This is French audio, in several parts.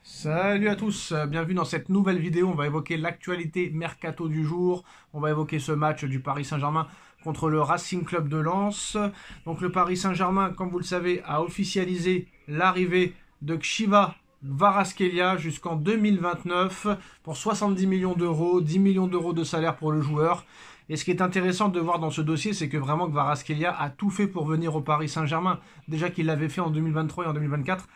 Salut à tous, bienvenue dans cette nouvelle vidéo. On va évoquer l'actualité mercato du jour. On va évoquer ce match du Paris Saint-Germain contre le Racing Club de Lens. Donc le Paris Saint-Germain, comme vous le savez, a officialisé l'arrivée de Kshiva Kvaratskhelia jusqu'en 2029 pour 70 millions d'euros, 10 millions d'euros de salaire pour le joueur. Et ce qui est intéressant de voir dans ce dossier, c'est que vraiment Kvaratskhelia a tout fait pour venir au Paris Saint-Germain. Déjà qu'il l'avait fait en 2023 et en 2024.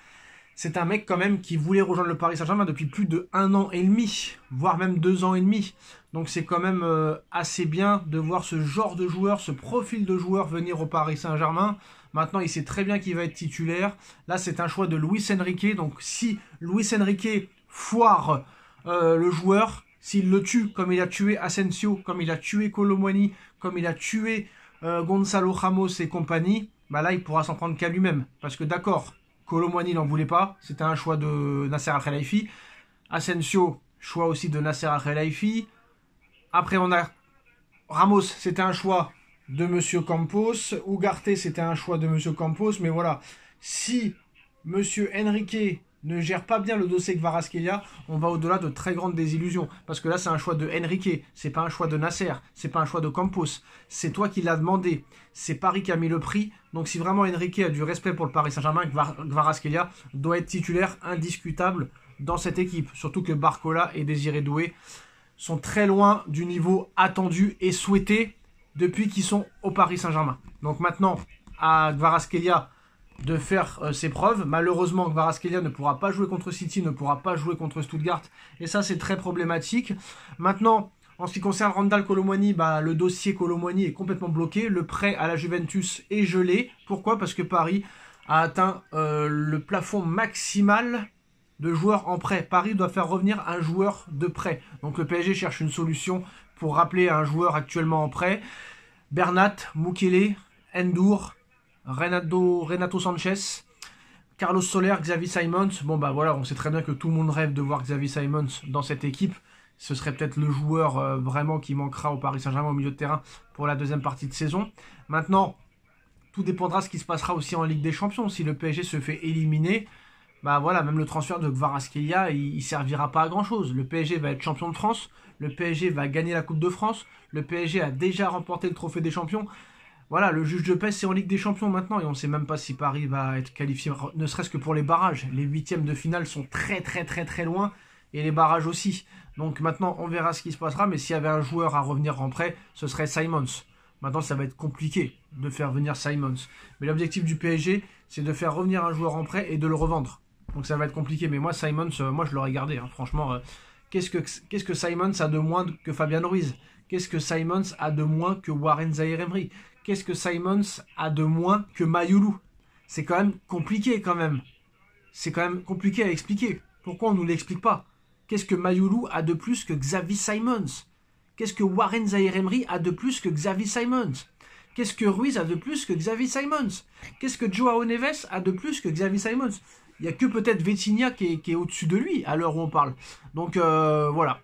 C'est un mec quand même qui voulait rejoindre le Paris Saint-Germain depuis plus de 1 an et demi, voire même 2 ans et demi. Donc c'est quand même assez bien de voir ce genre de joueur, ce profil de joueur venir au Paris Saint-Germain. Maintenant, il sait très bien qu'il va être titulaire. Là, c'est un choix de Luis Enrique. Donc si Luis Enrique foire le joueur, s'il le tue comme il a tué Asensio, comme il a tué Kolo Muani, comme il a tué Gonzalo Ramos et compagnie, bah là, il pourra s'en prendre qu'à lui-même. Parce que d'accord, Kolo Muani n'en voulait pas, c'était un choix de Nasser Al-Khelaifi. Asensio, choix aussi de Nasser Al-Khelaifi. Après, on a Ramos, c'était un choix de Monsieur Campos. Ugarte, c'était un choix de Monsieur Campos. Mais voilà, si Monsieur Enrique ne gère pas bien le dossier Kvaratskhelia, on va au-delà de très grandes désillusions. Parce que là, c'est un choix de Enrique, c'est pas un choix de Nasser, c'est pas un choix de Campos. C'est toi qui l'as demandé, c'est Paris qui a mis le prix. Donc si vraiment Enrique a du respect pour le Paris Saint-Germain, Kvaratskhelia doit être titulaire indiscutable dans cette équipe. Surtout que Barcola et Désiré Doué sont très loin du niveau attendu et souhaité depuis qu'ils sont au Paris Saint-Germain. Donc maintenant, à Kvaratskhelia de faire ses preuves. Malheureusement, Kvaratskhelia ne pourra pas jouer contre City, ne pourra pas jouer contre Stuttgart. Et ça, c'est très problématique. Maintenant, en ce qui concerne Randal Kolo Muani, le dossier Kolo Muani est complètement bloqué. Le prêt à la Juventus est gelé. Pourquoi? Parce que Paris a atteint le plafond maximal de joueurs en prêt. Paris doit faire revenir un joueur de prêt. Donc le PSG cherche une solution pour rappeler un joueur actuellement en prêt. Bernat, Mukele, Ndour, Renato Sanchez, Carlos Soler, Xavi Simons. Bon voilà, on sait très bien que tout le monde rêve de voir Xavi Simons dans cette équipe. Ce serait peut-être le joueur vraiment qui manquera au Paris Saint-Germain au milieu de terrain pour la deuxième partie de saison. Maintenant, tout dépendra de ce qui se passera aussi en Ligue des Champions. Si le PSG se fait éliminer, voilà, même le transfert de Kvaratskhelia, il servira pas à grand chose. Le PSG va être champion de France, le PSG va gagner la Coupe de France, le PSG a déjà remporté le trophée des champions. Voilà, le juge de paix, c'est en Ligue des Champions maintenant, et on ne sait même pas si Paris va être qualifié, ne serait-ce que pour les barrages. Les huitièmes de finale sont très loin, et les barrages aussi. Donc maintenant, on verra ce qui se passera, mais s'il y avait un joueur à revenir en prêt, ce serait Simons. Maintenant, ça va être compliqué de faire venir Simons. Mais l'objectif du PSG, c'est de faire revenir un joueur en prêt et de le revendre. Donc ça va être compliqué, mais moi, Simons, moi je l'aurais gardé, hein. Franchement, qu'est-ce que Simons a de moins que Fabian Ruiz? Qu'est-ce que Simons a de moins que Warren Zaïre-Emery? Qu'est-ce que Simons a de moins que Mayulu? C'est quand même compliqué quand même. C'est quand même compliqué à expliquer. Pourquoi on ne nous l'explique pas? Qu'est-ce que Mayulu a de plus que Xavi Simons? Qu'est-ce que Warren Zaïre-Emery a de plus que Xavi Simons? Qu'est-ce que Ruiz a de plus que Xavi Simons? Qu'est-ce que Joao Neves a de plus que Xavi Simons? Il n'y a que peut-être Vitinha qui est au-dessus de lui à l'heure où on parle. Donc voilà.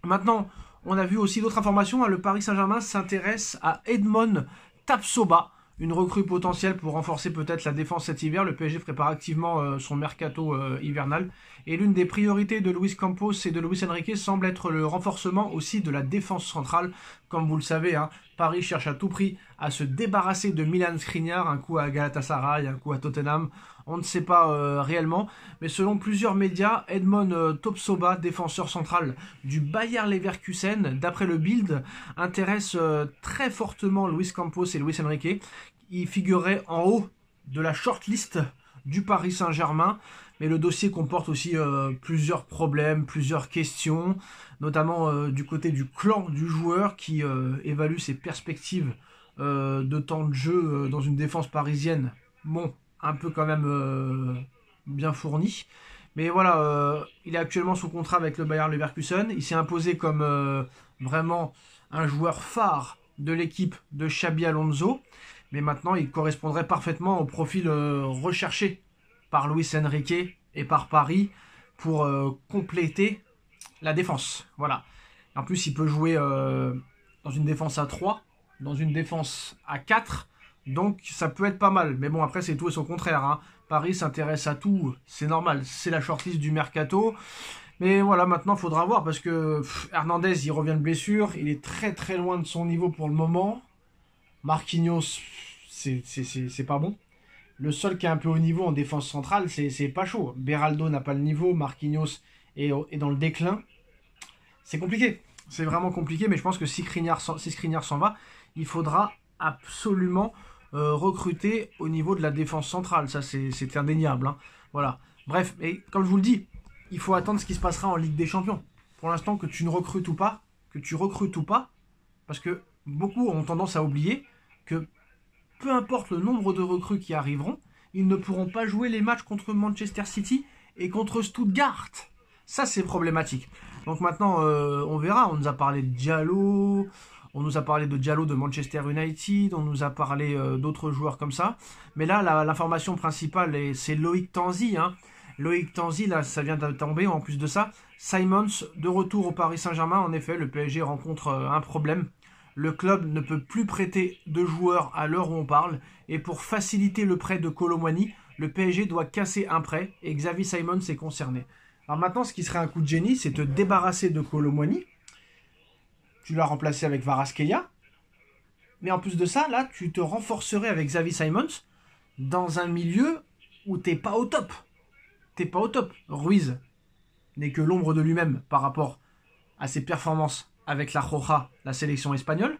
Maintenant, on a vu aussi d'autres informations. Le Paris Saint-Germain s'intéresse à Edmond Tapsoba, une recrue potentielle pour renforcer peut-être la défense cet hiver. Le PSG prépare activement son mercato hivernal. Et l'une des priorités de Luis Campos et de Luis Enrique semble être le renforcement aussi de la défense centrale. Comme vous le savez, Paris cherche à tout prix à se débarrasser de Milan Skriniar, un coup à Galatasaray, un coup à Tottenham. On ne sait pas réellement, mais selon plusieurs médias, Edmond Tapsoba, défenseur central du Bayer Leverkusen, d'après le Bild, intéresse très fortement Luis Campos et Luis Enrique. Il figurait en haut de la shortlist du Paris Saint-Germain, mais le dossier comporte aussi plusieurs problèmes, plusieurs questions, notamment du côté du clan du joueur qui évalue ses perspectives de temps de jeu dans une défense parisienne. Bon, un peu quand même bien fourni. Mais voilà, il est actuellement sous contrat avec le Bayer Leverkusen. Il s'est imposé comme vraiment un joueur phare de l'équipe de Xabi Alonso. Mais maintenant, il correspondrait parfaitement au profil recherché par Luis Enrique et par Paris pour compléter la défense. Voilà. En plus, il peut jouer dans une défense à 3, dans une défense à 4. Donc ça peut être pas mal. Mais bon, après, c'est tout et son contraire. Paris s'intéresse à tout, c'est normal, c'est la shortlist du mercato. Mais voilà, maintenant, il faudra voir parce que Hernandez, il revient de blessure, il est très très loin de son niveau pour le moment. Marquinhos, c'est pas bon. Le seul qui est un peu au niveau en défense centrale, c'est pas chaud. Beraldo n'a pas le niveau, Marquinhos est dans le déclin. C'est compliqué, c'est vraiment compliqué, mais je pense que si Skriniar s'en va, il faudra absolument recruter au niveau de la défense centrale. Ça, c'est indéniable. Hein. Voilà. Bref, et comme je vous le dis, il faut attendre ce qui se passera en Ligue des Champions. Pour l'instant, que tu recrutes ou pas, parce que beaucoup ont tendance à oublier que peu importe le nombre de recrues qui arriveront, ils ne pourront pas jouer les matchs contre Manchester City et contre Stuttgart. Ça, c'est problématique. Donc maintenant, on verra. On nous a parlé de Diallo, on nous a parlé de Diallo de Manchester United, on nous a parlé d'autres joueurs comme ça. Mais là, l'information principale, c'est Loïc Tanzi. Hein. Loïc Tanzi, là, ça vient de tomber. En plus de ça, Simons, de retour au Paris Saint-Germain. En effet, le PSG rencontre un problème. Le club ne peut plus prêter de joueurs à l'heure où on parle. Et pour faciliter le prêt de Kolo Muani, le PSG doit casser un prêt. Et Xavi Simons est concerné. Alors maintenant, ce qui serait un coup de génie, c'est te débarrasser de Kolo Muani. Tu l'as remplacé avec Kvaratskhelia. Mais en plus de ça, là, tu te renforcerais avec Xavi Simons dans un milieu où t'es pas au top. T'es pas au top. Ruiz n'est que l'ombre de lui-même par rapport à ses performances avec la Roja, la sélection espagnole.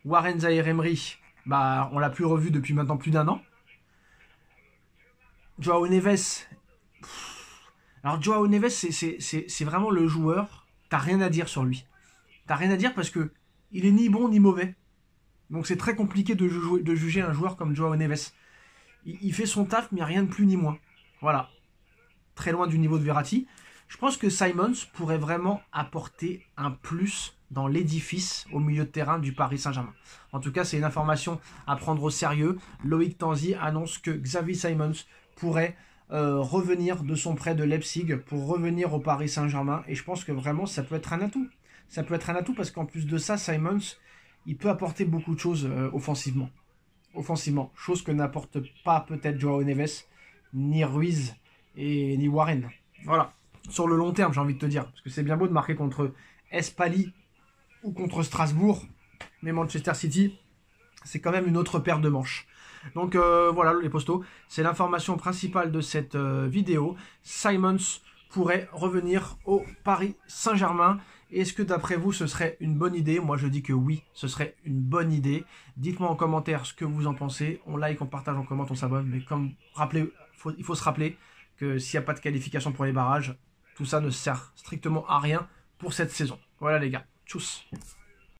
Warren Zaïre-Emery, on l'a plus revu depuis maintenant plus d'1 an. Joao Neves. Alors Joao Neves, c'est vraiment le joueur. T'as rien à dire sur lui. T'as rien à dire parce que il est ni bon ni mauvais. Donc c'est très compliqué de juger un joueur comme Joao Neves. Il fait son taf, mais rien de plus ni moins. Voilà. Très loin du niveau de Verratti. Je pense que Simons pourrait vraiment apporter un plus dans l'édifice au milieu de terrain du Paris Saint-Germain. En tout cas, c'est une information à prendre au sérieux. Loïc Tanzi annonce que Xavi Simons pourrait revenir de son prêt de Leipzig pour revenir au Paris Saint-Germain. Et je pense que vraiment, ça peut être un atout. Ça peut être un atout parce qu'en plus de ça, Simons, il peut apporter beaucoup de choses offensivement. Chose que n'apporte pas peut-être Joao Neves, ni Ruiz et ni Warren. Voilà. Sur le long terme, j'ai envie de te dire. Parce que c'est bien beau de marquer contre Espali ou contre Strasbourg. Mais Manchester City, c'est quand même une autre paire de manches. Donc voilà les postos. C'est l'information principale de cette vidéo. Simons pourrait revenir au Paris Saint-Germain. Est-ce que d'après vous, ce serait une bonne idée? Moi, je dis que oui, ce serait une bonne idée. Dites-moi en commentaire ce que vous en pensez. On like, on partage, on commente, on s'abonne. Mais comme il faut se rappeler que s'il n'y a pas de qualification pour les barrages, tout ça ne sert strictement à rien pour cette saison. Voilà les gars. Tchuss.